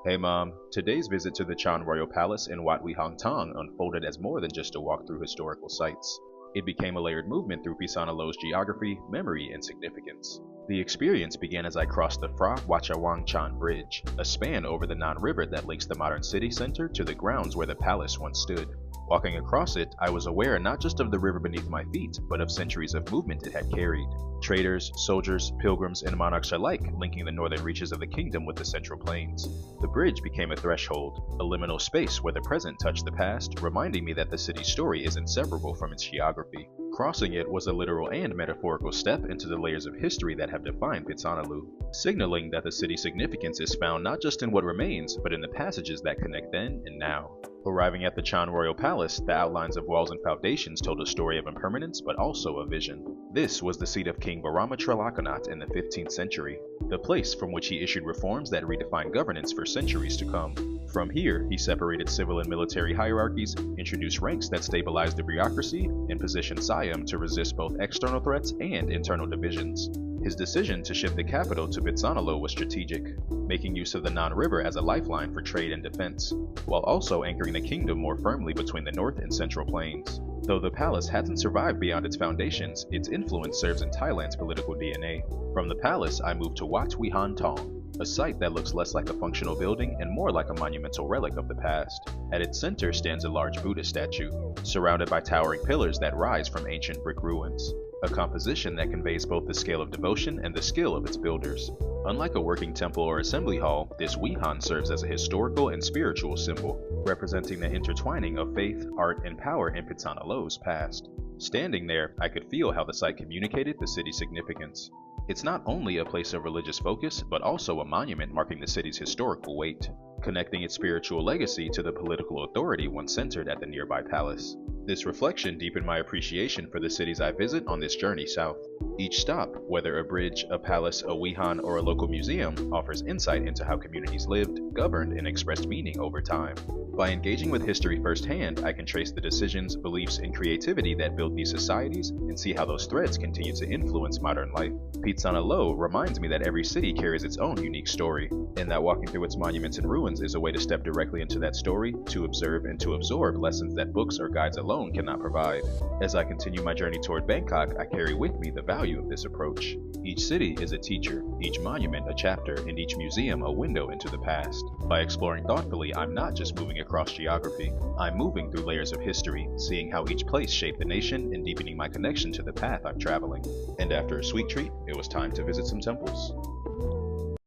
Hey mom, today's visit to the Chan Royal Palace in Wat Wi Hong Tong unfolded as more than just a walk through historical sites. It became a layered movement through Pisanalo's geography, memory, and significance. The experience began as I crossed the Phra Watchawang Chan Bridge, a span over the Nan River that links the modern city center to the grounds where the palace once stood. Walking across it, I was aware not just of the river beneath my feet, but of centuries of movement it had carried. Traders, soldiers, pilgrims, and monarchs alike linking the northern reaches of the kingdom with the central plains. The bridge became a threshold, a liminal space where the present touched the past, reminding me that the city's story is inseparable from its geography. Crossing it was a literal and metaphorical step into the layers of history that have defined Phitsanulok, signaling that the city's significance is found not just in what remains, but in the passages that connect then and now. Arriving at the Chan Royal Palace, the outlines of walls and foundations told a story of impermanence but also a vision. This was the seat of King Barama Tralakanat in the 15th century, the place from which he issued reforms that redefined governance for centuries to come. From here, he separated civil and military hierarchies, introduced ranks that stabilized the bureaucracy, and positioned Siam to resist both external threats and internal divisions. His decision to shift the capital to Phitsanulok was strategic, making use of the Nan River as a lifeline for trade and defense, while also anchoring the kingdom more firmly between the north and central plains. Though the palace hasn't survived beyond its foundations, its influence serves in Thailand's political DNA. From the palace, I moved to Wat Wi Hon Tong, a site that looks less like a functional building and more like a monumental relic of the past. At its center stands a large Buddha statue, surrounded by towering pillars that rise from ancient brick ruins, a composition that conveys both the scale of devotion and the skill of its builders. Unlike a working temple or assembly hall, this Wihan serves as a historical and spiritual symbol, representing the intertwining of faith, art, and power in Phitsanulok's past. Standing there, I could feel how the site communicated the city's significance. It's not only a place of religious focus, but also a monument marking the city's historical weight, connecting its spiritual legacy to the political authority once centered at the nearby palace. This reflection deepened my appreciation for the cities I visit on this journey south. Each stop, whether a bridge, a palace, a wihan, or a local museum, offers insight into how communities lived, governed, and expressed meaning over time. By engaging with history firsthand, I can trace the decisions, beliefs, and creativity that built these societies and see how those threads continue to influence modern life. Phitsanulok reminds me that every city carries its own unique story, and that walking through its monuments and ruins is a way to step directly into that story, to observe and to absorb lessons that books or guides alone cannot provide. As I continue my journey toward Bangkok, I carry with me the value of this approach. Each city is a teacher, each monument a chapter, and each museum a window into the past. By exploring thoughtfully, I'm not just moving across geography. I'm moving through layers of history, seeing how each place shaped the nation and deepening my connection to the path I'm traveling. And after a sweet treat, it was time to visit some temples.